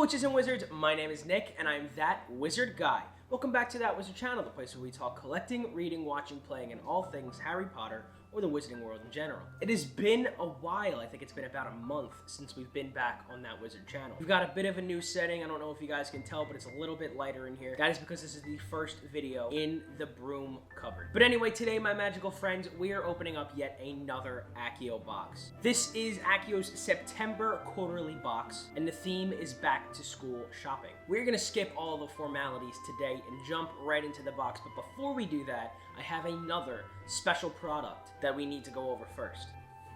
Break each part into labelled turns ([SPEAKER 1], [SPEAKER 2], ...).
[SPEAKER 1] witches and wizards, my name is Nick, and I'm That Wizard Guy. Welcome back to That Wizard Channel, the place where we talk collecting, reading, watching, playing, and all things Harry Potter or the wizarding world in general. It has been a while, I think it's been about a month since we've been back on That Wizard Channel. We've got a bit of a new setting, I don't know if you guys can tell, but it's a little bit lighter in here. That is because this is the first video in the broom cupboard. But anyway, today, my magical friends, we are opening up yet another Accio box. This is Accio's September quarterly box, and the theme is back to school shopping. We're gonna skip all the formalities today and jump right into the box, but before we do that, I have another special product that we need to go over first.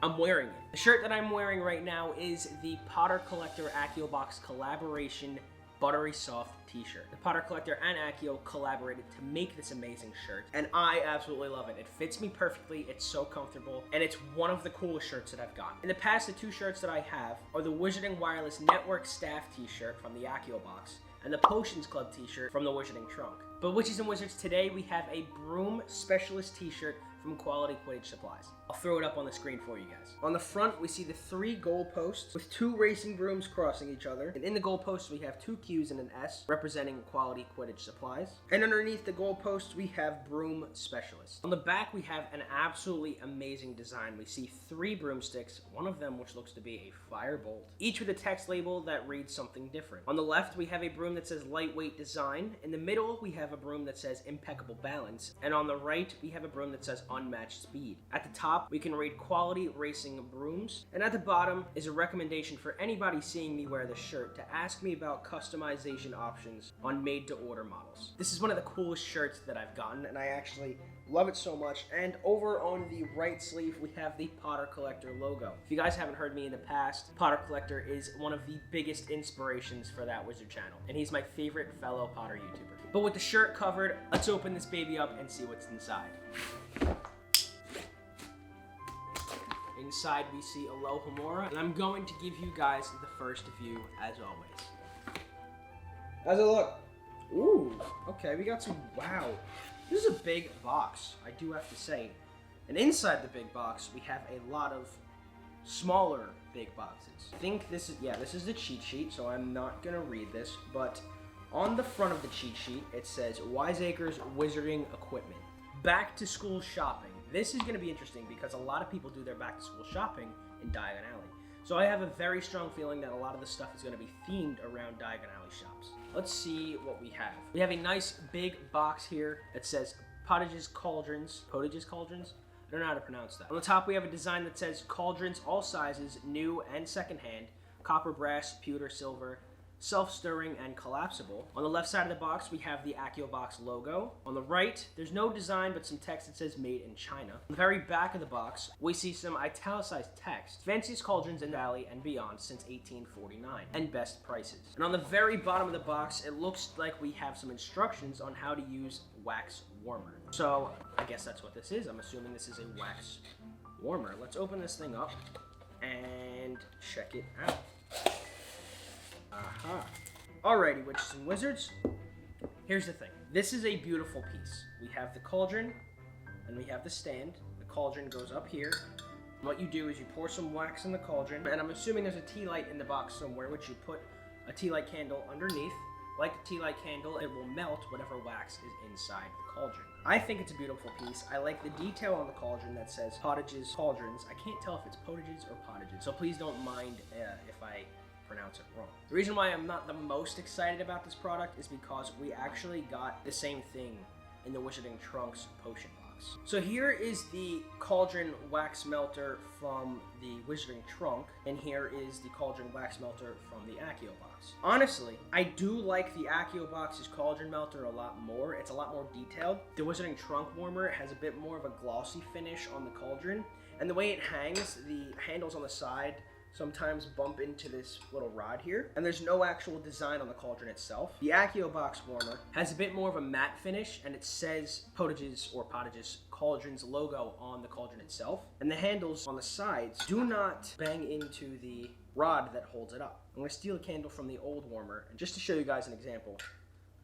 [SPEAKER 1] I'm wearing it. The shirt that I'm wearing right now is the Potter Collector Accio Box Collaboration Buttery Soft t-shirt. The Potter Collector and Accio collaborated to make this amazing shirt, and I absolutely love it. It fits me perfectly, it's so comfortable, and it's one of the coolest shirts that I've gotten. In the past, the two shirts that I have are the Wizarding Wireless Network Staff t-shirt from the Accio box, and the Potions Club t-shirt from the Wizarding Trunk. But Witches and Wizards, today we have a Broom Specialist t-shirt from Quality Quidditch Supplies. I'll throw it up on the screen for you guys. On the front, we see the 3 goalposts with 2 racing brooms crossing each other. And in the goalposts, we have 2 Q's and an S, representing Quality Quidditch Supplies. And underneath the goalposts, we have Broom Specialist. On the back, we have an absolutely amazing design. We see 3 broomsticks, one of them which looks to be a firebolt, each with a text label that reads something different. On the left, we have a broom that says Lightweight Design. In the middle, we have a broom that says Impeccable Balance. And on the right, we have a broom that says Unmatched Speed. At the top, we can read Quality Racing Brooms, and at the bottom is a recommendation for anybody seeing me wear this shirt to ask me about customization options on made-to-order models. This is one of the coolest shirts that I've gotten, and I actually love it so much. And over on the right sleeve, we have the Potter Collector logo. If you guys haven't heard me in the past, Potter Collector is one of the biggest inspirations for That Wizard Channel, and he's my favorite fellow Potter YouTuber. But with the shirt covered, let's open this baby up and see what's inside. Inside, we see Alohomora, and I'm going to give you guys the first view, as always. How's it look? Ooh, okay, we got some, wow. This is a big box, I do have to say. And inside the big box, we have a lot of smaller big boxes. I think this is, yeah, this is the cheat sheet, so I'm not gonna read this, but on the front of the cheat sheet, it says, Wiseacre's Wizarding Equipment. Back to school shopping. This is going to be interesting because a lot of people do their back to school shopping in Diagon Alley. So I have a very strong feeling that a lot of the stuff is going to be themed around Diagon Alley shops. Let's see what we have. We have a nice big box here that says Potage's Cauldrons. Potage's Cauldrons? I don't know how to pronounce that. On the top we have a design that says Cauldrons, all sizes, new and secondhand, copper, brass, pewter, silver, self-stirring, and collapsible. On the left side of the box, we have the Accio box logo. On the right, there's no design, but some text that says Made in China. On the very back of the box, we see some italicized text. Fanciest cauldrons in the valley and beyond since 1849, and best prices. And on the very bottom of the box, it looks like we have some instructions on how to use wax warmer. So, I guess that's what this is. I'm assuming this is a wax warmer. Let's open this thing up and check it out. Aha. Alrighty, witches and wizards. Here's the thing. This is a beautiful piece. We have the cauldron, and we have the stand. The cauldron goes up here. What you do is you pour some wax in the cauldron, and I'm assuming there's a tea light in the box somewhere, which you put a tea light candle underneath. Like the tea light candle, it will melt whatever wax is inside the cauldron. I think it's a beautiful piece. I like the detail on the cauldron that says Potage's Cauldrons. I can't tell if it's Potage's or Potage's, so please don't mind if I pronounce it wrong. The reason why I'm not the most excited about this product is because we actually got the same thing in the Wizarding Trunk's potion box. So here is the Cauldron Wax Melter from the Wizarding Trunk, and here is the Cauldron Wax Melter from the Accio box. Honestly, I do like the Accio box's Cauldron Melter a lot more. It's a lot more detailed. The Wizarding Trunk Warmer has a bit more of a glossy finish on the cauldron, and the way it hangs, the handles on the side sometimes bump into this little rod here, and there's no actual design on the cauldron itself. The Accio box warmer has a bit more of a matte finish, and it says Potage's Cauldrons logo on the cauldron itself, and the handles on the sides do not bang into the rod that holds it up. I'm going to steal a candle from the old warmer, and just to show you guys an example,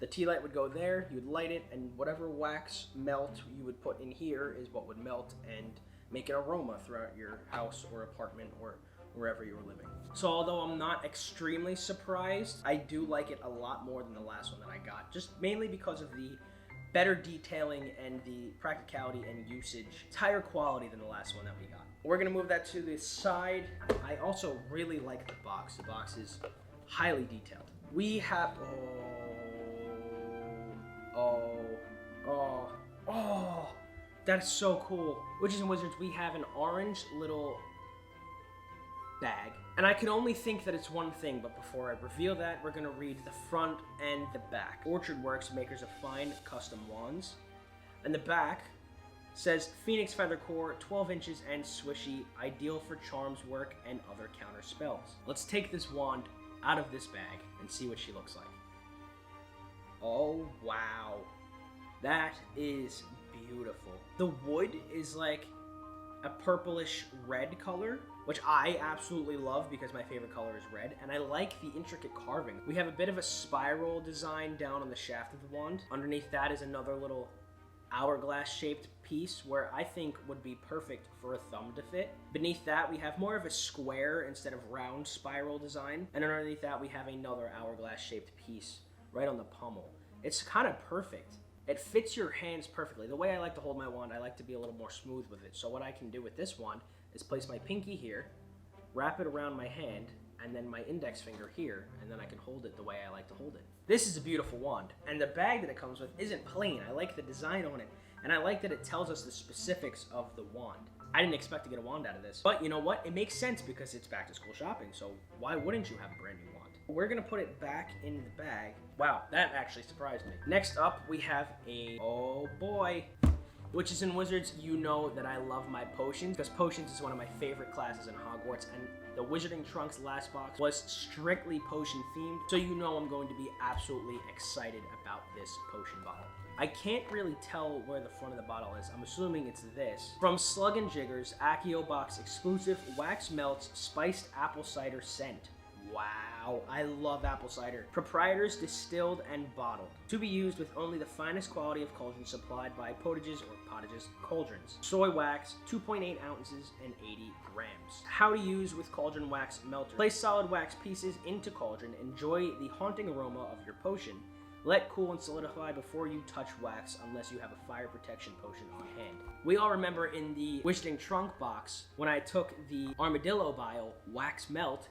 [SPEAKER 1] the tea light would go there, you would light it, and whatever wax melt you would put in here is what would melt and make an aroma throughout your house or apartment or wherever you're living. So although I'm not extremely surprised, I do like it a lot more than the last one that I got, just mainly because of the better detailing and the practicality and usage. It's higher quality than the last one that we got. We're gonna move that to the side. I also really like the box. The box is highly detailed. We have, oh, that's so cool. Witches and Wizards, we have an orange little bag. And I can only think that it's one thing, but before I reveal that, we're gonna read the front and the back. Orchard Works, makers of fine custom wands. And the back says, Phoenix Feather Core, 12 inches and swishy, ideal for charms work and other counter spells. Let's take this wand out of this bag and see what she looks like. Oh, wow. That is beautiful. The wood is like a purplish red color, which I absolutely love because my favorite color is red, and I like the intricate carving. We have a bit of a spiral design down on the shaft of the wand. Underneath that is another little hourglass shaped piece where I think would be perfect for a thumb to fit. Beneath that we have more of a square instead of round spiral design, and underneath that we have another hourglass shaped piece right on the pommel. It's kind of perfect. It fits your hands perfectly. The way I like to hold my wand, I like to be a little more smooth with it. So what I can do with this wand is place my pinky here, wrap it around my hand, and then my index finger here, and then I can hold it the way I like to hold it. This is a beautiful wand, and the bag that it comes with isn't plain. I like the design on it, and I like that it tells us the specifics of the wand. I didn't expect to get a wand out of this, but you know what? It makes sense because it's back to school shopping, so why wouldn't you have a brand new wand? We're gonna put it back in the bag. Wow, that actually surprised me. Next up, we have oh boy. Witches and Wizards, you know that I love my potions, because potions is one of my favorite classes in Hogwarts, and the Wizarding Trunks last box was strictly potion themed, so you know I'm going to be absolutely excited about this potion bottle. I can't really tell where the front of the bottle is. I'm assuming it's this. From Slug and Jiggers, Accio box exclusive wax melts spiced apple cider scent. Wow, I love apple cider. Proprietors distilled and bottled. To be used with only the finest quality of cauldrons supplied by Potages or Potages Cauldrons. Soy wax, 2.8 ounces and 80 grams. How to use with cauldron wax melter. Place solid wax pieces into cauldron. Enjoy the haunting aroma of your potion. Let cool and solidify before you touch wax unless you have a fire protection potion on hand. We all remember in the Wizarding Trunk box when I took the Armadillo Vial wax melt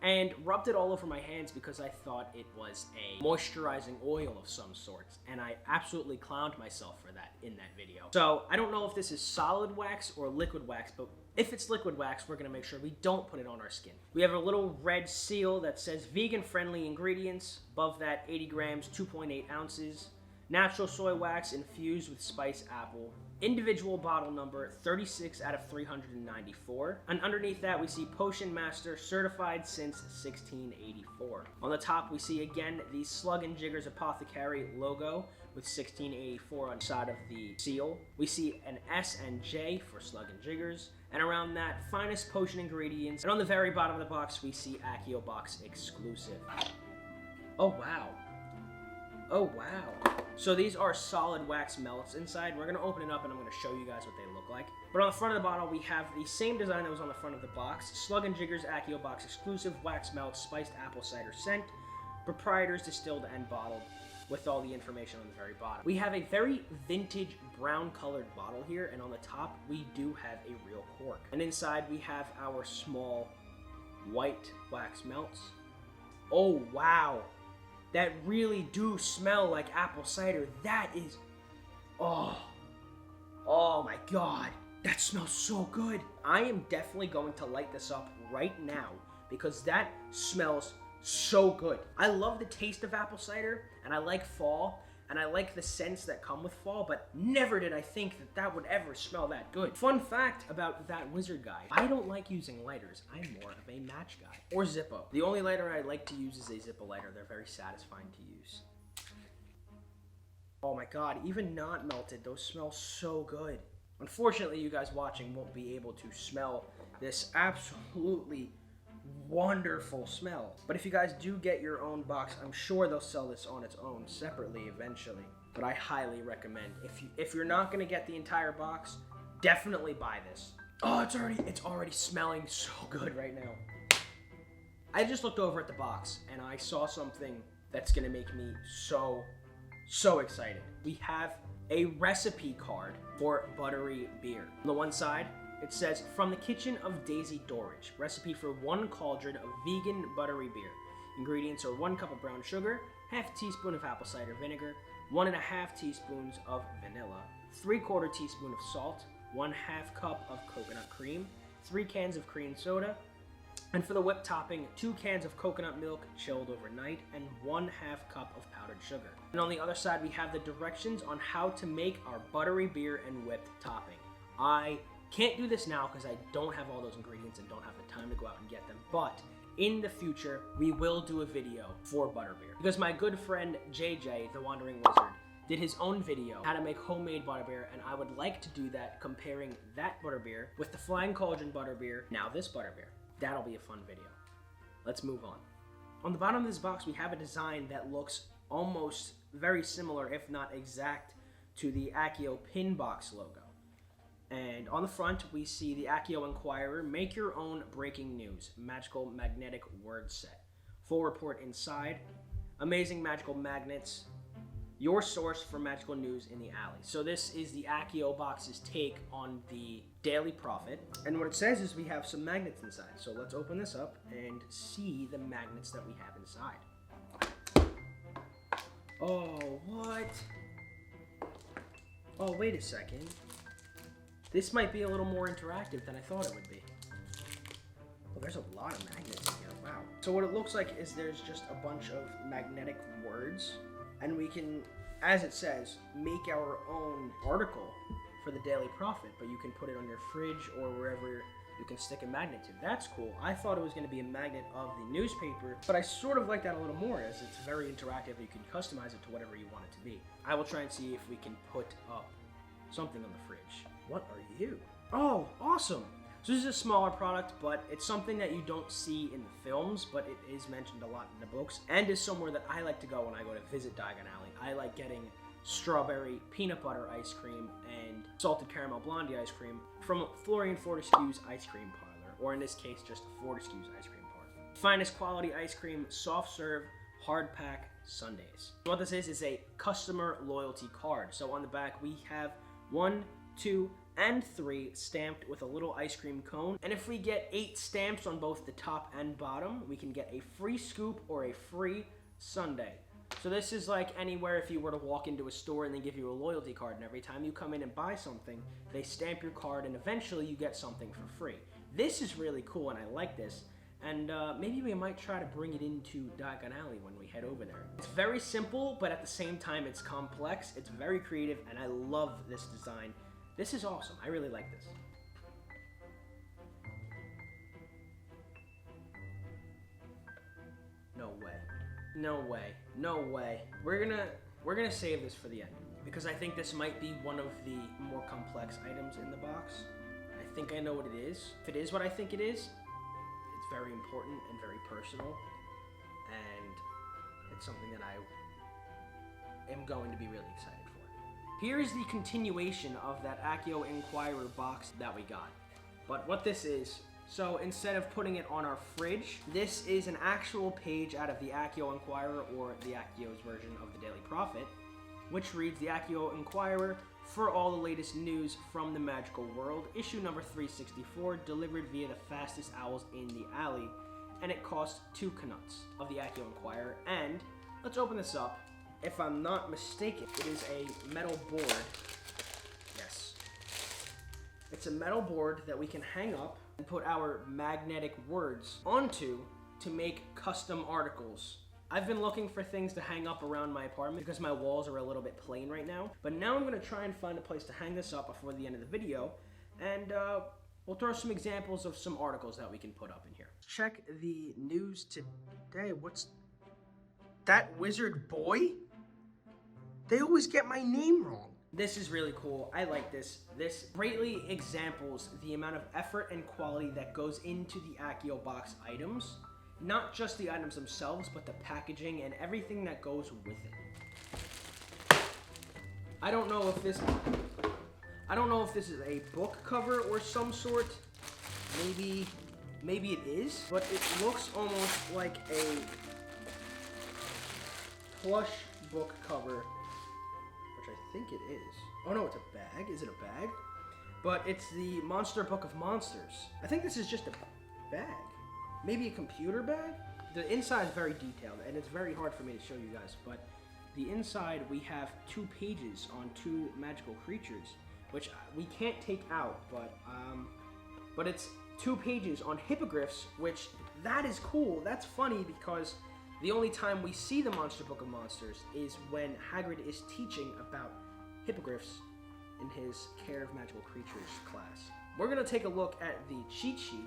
[SPEAKER 1] and rubbed it all over my hands because I thought it was a moisturizing oil of some sorts, and I absolutely clowned myself for that in that video. So I don't know if this is solid wax or liquid wax, but if it's liquid wax, we're gonna make sure we don't put it on our skin. We have a little red seal that says vegan friendly ingredients. Above that, 80 grams, 2.8 ounces. Natural soy wax infused with spiced apple. Individual bottle number 36 out of 394. And underneath that we see Potion Master certified since 1684. On the top we see again the Slug and Jiggers Apothecary logo with 1684 on the side of the seal. We see an S and J for Slug and Jiggers. And around that, finest potion ingredients. And on the very bottom of the box we see Accio box exclusive. Oh wow. Oh wow. So these are solid wax melts inside. We're gonna open it up and I'm gonna show you guys what they look like. But on the front of the bottle, we have the same design that was on the front of the box. Slug and Jiggers Accio box exclusive wax melts, spiced apple cider scent, proprietors distilled and bottled, with all the information on the very bottom. We have a very vintage brown colored bottle here, and on the top, we do have a real cork. And inside we have our small white wax melts. Oh wow. That really do smell like apple cider. That is, oh my God, that smells so good. I am definitely going to light this up right now because that smells so good. I love the taste of apple cider, and I like fall, and I like the scents that come with fall, but never did I think that that would ever smell that good. Fun fact about that wizard guy, I don't like using lighters. I'm more of a match guy. Or Zippo. The only lighter I like to use is a Zippo lighter. They're very satisfying to use. Oh my God, even not melted, those smell so good. Unfortunately, you guys watching won't be able to smell this absolutely wonderful smell. But if you guys do get your own box, I'm sure they'll sell this on its own separately eventually. But I highly recommend, if you're not gonna get the entire box, definitely buy this. Oh, it's already smelling so good right now. I just looked over at the box and I saw something that's gonna make me so excited. We have a recipe card for buttery beer. On the one side, it says, from the kitchen of Daisy Dorridge, recipe for 1 cauldron of vegan buttery beer. Ingredients are 1 cup of brown sugar, half a teaspoon of apple cider vinegar, 1.5 teaspoons of vanilla, 3/4 teaspoon of salt, 1/2 cup of coconut cream, 3 cans of cream soda, and for the whipped topping, 2 cans of coconut milk chilled overnight, and 1/2 cup of powdered sugar. And on the other side, we have the directions on how to make our buttery beer and whipped topping. I can't do this now because I don't have all those ingredients and don't have the time to go out and get them, but in the future, we will do a video for butterbeer. Because my good friend JJ, the Wandering Wizard, did his own video, how to make homemade butterbeer, and I would like to do that comparing that butterbeer with the Flying Cauldron butterbeer, now this butterbeer. That'll be a fun video. Let's move on. On the bottom of this box, we have a design that looks almost very similar, if not exact, to the Accio pin box logo. And on the front, we see the Accio Inquirer, make your own breaking news, magical magnetic word set. Full report inside, amazing magical magnets, your source for magical news in the alley. So this is the Accio box's take on the Daily Prophet. And what it says is we have some magnets inside. So let's open this up and see the magnets that we have inside. Oh, what? Oh, wait a second. This might be a little more interactive than I thought it would be. Well, there's a lot of magnets in here, wow. So what it looks like is there's just a bunch of magnetic words, and we can, as it says, make our own article for the Daily Prophet, but you can put it on your fridge or wherever you can stick a magnet to. That's cool. I thought it was going to be a magnet of the newspaper, but I sort of like that a little more, as it's very interactive. You can customize it to whatever you want it to be. I will try and see if we can put up something on the fridge. What are you? Oh, awesome. So this is a smaller product, but it's something that you don't see in the films, but it is mentioned a lot in the books, and is somewhere that I like to go when I go to visit Diagon Alley. I like getting strawberry peanut butter ice cream and salted caramel blondie ice cream from Florian Fortescue's ice cream parlor, or in this case, just Fortescue's ice cream parlor. Finest quality ice cream, soft serve, hard pack sundaes. So what this is a customer loyalty card. So on the back, we have 1, 2, and 3 stamped with a little ice cream cone. And if we get 8 stamps on both the top and bottom, we can get a free scoop or a free sundae. So this is like anywhere if you were to walk into a store and they give you a loyalty card, and every time you come in and buy something, they stamp your card and eventually you get something for free. This is really cool and I like this. And maybe we might try to bring it into Diagon Alley when we head over there. It's very simple, but at the same time it's complex. It's very creative and I love this design. This is awesome. I really like this. No way. No way. No way. We're gonna save this for the end because I think this might be one of the more complex items in the box. I think I know what it is. If it is what I think it is, it's very important and very personal, and it's something that I am going to be really excited for. Here is the continuation of that Accio Inquirer box that we got. But what this is, so instead of putting it on our fridge, this is an actual page out of the Accio Inquirer, or the Accio's version of the Daily Prophet, which reads: the Accio Inquirer, for all the latest news from the magical world, issue number 364, delivered via the fastest owls in the alley, and it costs 2 knuts of the Accio Inquirer. And let's open this up. If I'm not mistaken, it is a metal board. Yes. It's a metal board that we can hang up and put our magnetic words onto to make custom articles. I've been looking for things to hang up around my apartment because my walls are a little bit plain right now. But now I'm going to try and find a place to hang this up before the end of the video. And we'll throw some examples of some articles that we can put up in here. Check the news today. What's that, wizard boy? They always get my name wrong. This is really cool. I like this. This greatly examples the amount of effort and quality that goes into the Accio box items. Not just the items themselves, but the packaging and everything that goes with it. I don't know if this I don't know if this is a book cover or some sort. Maybe it is, but it looks almost like a plush book cover, which I think it is. Oh no, it's a bag. Is it a bag? But it's the Monster Book of Monsters. I think this is just a bag. Maybe a computer bag? The inside is very detailed, and it's very hard for me to show you guys, but the inside we have 2 pages on 2 magical creatures, which we can't take out, but it's 2 pages on hippogriffs, which that is cool. That's funny because the only time we see the Monster Book of Monsters is when Hagrid is teaching about hippogriffs in his Care of Magical Creatures class. We're gonna take a look at the cheat sheet.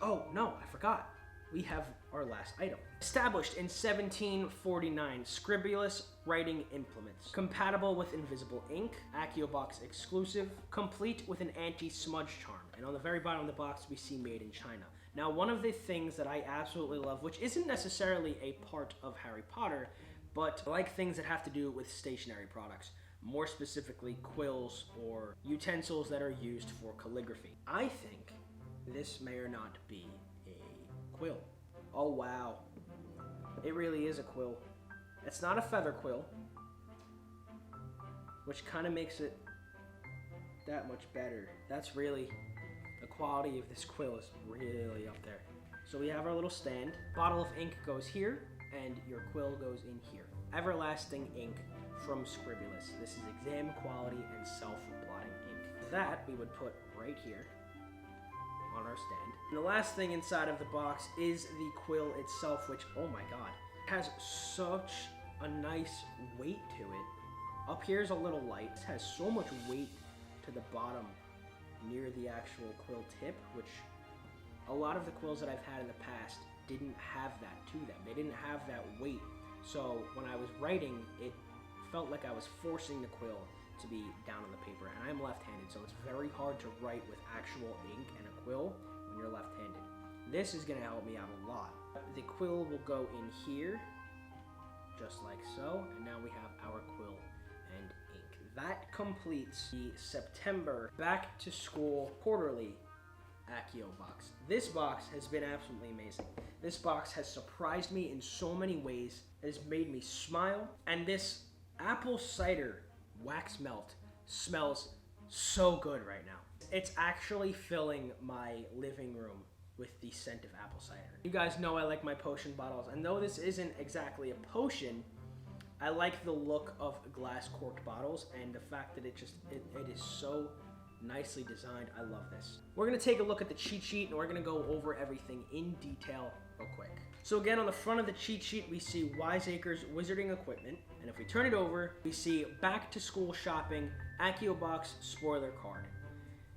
[SPEAKER 1] Oh no, I forgot. We have our last item. Established in 1749, Scribulus writing implements. Compatible with invisible ink, Accio box exclusive, complete with an anti-smudge charm. And on the very bottom of the box, we see made in China. Now, one of the things that I absolutely love, which isn't necessarily a part of Harry Potter, but I like things that have to do with stationery products, more specifically quills or utensils that are used for calligraphy. I think this may or not be a quill. Oh wow, it really is a quill. It's not a feather quill, which kind of makes it that much better. That's really, the quality of this quill is really up there. So we have our little stand. Bottle of ink goes here, and your quill goes in here. Everlasting ink from Scribulus. This is exam quality and self-blotting ink. That we would put right here on our stand. And the last thing inside of the box is the quill itself, which, oh my god, has such a nice weight to it. Up here is a little light. It has so much weight to the bottom near the actual quill tip, which a lot of the quills that I've had in the past didn't have that to them. They didn't have that weight. So when I was writing, it felt like I was forcing the quill to be down on the paper, and I'm left-handed, so it's very hard to write with actual ink and a quill when you're left-handed. This is going to help me out a lot. The quill will go in here, just like so, and now we have our quill and ink. That completes the September Back to School Quarterly Accio box. This box has been absolutely amazing. This box has surprised me in so many ways. It has made me smile, and this apple cider wax melt smells so good right now. It's actually filling my living room with the scent of apple cider. You guys know I like my potion bottles, and though this isn't exactly a potion, I like the look of glass corked bottles and the fact that it is so nicely designed. I love this. We're gonna take a look at the cheat sheet, and we're gonna go over everything in detail real quick. So again, on the front of the cheat sheet, we see Wiseacre's wizarding equipment, and if we turn it over, we see Back to School Shopping Accio Box spoiler card.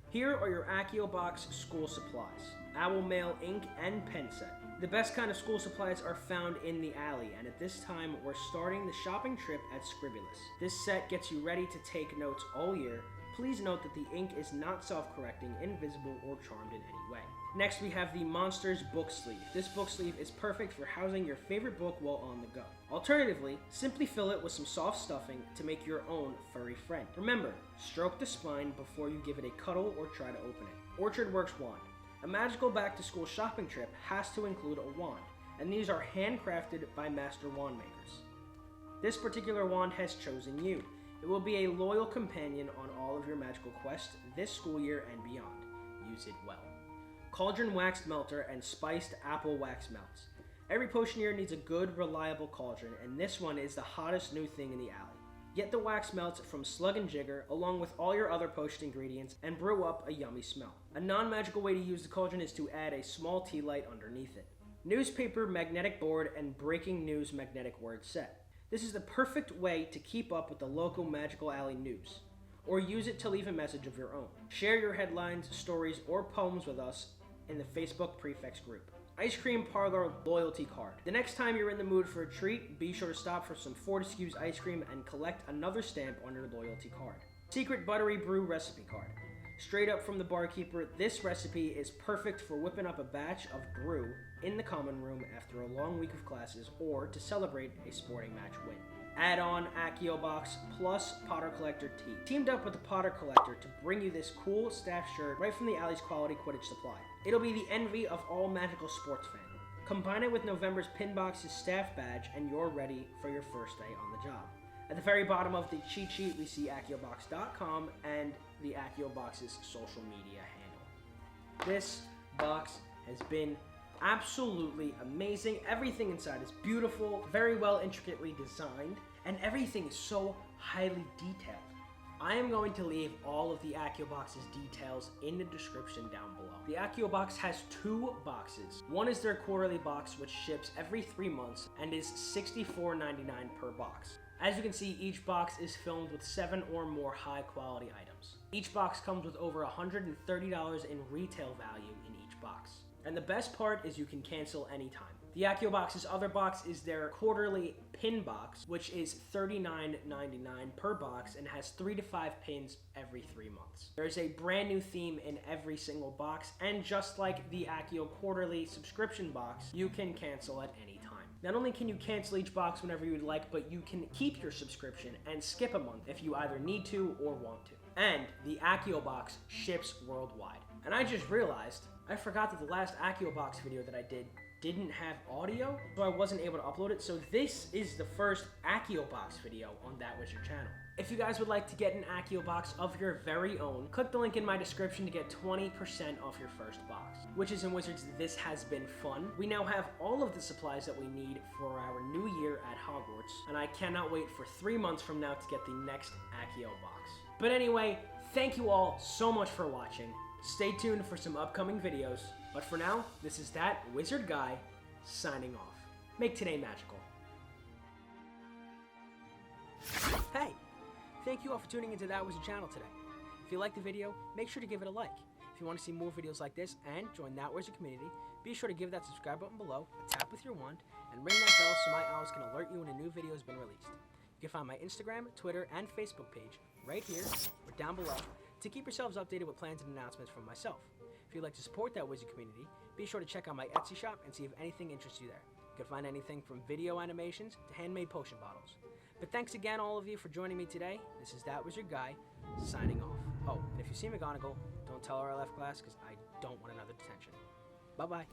[SPEAKER 1] Here are your Accio Box school supplies: owl mail, ink, and pen set. The best kind of school supplies are found in the alley, and at this time, we're starting the shopping trip at Scribulus. This set gets you ready to take notes all year. Please note that the ink is not self-correcting, invisible, or charmed in any way. Next, we have the Monsters book sleeve. This book sleeve is perfect for housing your favorite book while on the go. Alternatively, simply fill it with some soft stuffing to make your own furry friend. Remember, stroke the spine before you give it a cuddle or try to open it. Orchard Works Wand. A magical back-to-school shopping trip has to include a wand, and these are handcrafted by master wand makers. This particular wand has chosen you. It will be a loyal companion on all of your magical quests this school year and beyond. Use it well. Cauldron Wax Melter and Spiced Apple Wax Melts. Every potioneer needs a good, reliable cauldron, and this one is the hottest new thing in the alley. Get the wax melts from Slug and Jigger along with all your other potion ingredients and brew up a yummy smell. A non-magical way to use the cauldron is to add a small tea light underneath it. Newspaper magnetic board and breaking news magnetic word set. This is the perfect way to keep up with the local magical alley news, or use it to leave a message of your own. Share your headlines, stories, or poems with us in the Facebook Prefects group. Ice Cream Parlor loyalty card. The next time you're in the mood for a treat, be sure to stop for some Fortescue's ice cream and collect another stamp on your loyalty card. Secret Buttery Brew recipe card. Straight up from the barkeeper, this recipe is perfect for whipping up a batch of brew in the common room after a long week of classes or to celebrate a sporting match win. add-on Accio box plus Potter Collector tee. Teamed up with the Potter Collector to bring you this cool staff shirt right from the Alley's Quality Quidditch Supply. It'll be the envy of all magical sports fans. Combine it with November's Pinbox's staff badge and you're ready for your first day on the job. At the very bottom of the cheat sheet, we see AccioBox.com and the Accio Box's social media handle. This box has been absolutely amazing. Everything inside is beautiful, very well intricately designed, and everything is so highly detailed. I am going to leave all of the Accio Box's details in the description down below. The Accio Box has 2 boxes. One is their quarterly box, which ships every 3 months and is $64.99 per box. As you can see, each box is filled with 7 or more high quality items. Each box comes with over $130 in retail value in each box. And the best part is you can cancel anytime. The Accio Box's other box is their quarterly pin box, which is $39.99 per box and has 3 to 5 pins every 3 months. There's a brand new theme in every single box, and just like the Accio quarterly subscription box, you can cancel at any time. Not only can you cancel each box whenever you would like, but you can keep your subscription and skip a month if you either need to or want to. And the Accio Box ships worldwide. And I just realized I forgot that the last Accio Box video that I didn't have audio, so I wasn't able to upload it. So this is the first Accio Box video on That Wizard channel. If you guys would like to get an Accio Box of your very own, click the link in my description to get 20% off your first box. Witches and Wizards, this has been fun. We now have all of the supplies that we need for our new year at Hogwarts, and I cannot wait for 3 months from now to get the next Accio Box. But anyway, thank you all so much for watching. Stay tuned for some upcoming videos. But for now, this is That Wizard Guy signing off. Make today magical. Hey! Thank you all for tuning into That Wizard channel today. If you liked the video, make sure to give it a like. If you want to see more videos like this and join That Wizard community, be sure to give that subscribe button below, a tap with your wand, and ring that bell so my owls can alert you when a new video has been released. You can find my Instagram, Twitter, and Facebook page right here or down below to keep yourselves updated with plans and announcements from myself. If you'd like to support That Wizard community, be sure to check out my Etsy shop and see if anything interests you there. You can find anything from video animations to handmade potion bottles. But thanks again, all of you, for joining me today. This is That Wizard Guy, signing off. Oh, and if you see McGonagall, don't tell her I left class, because I don't want another detention. Bye-bye.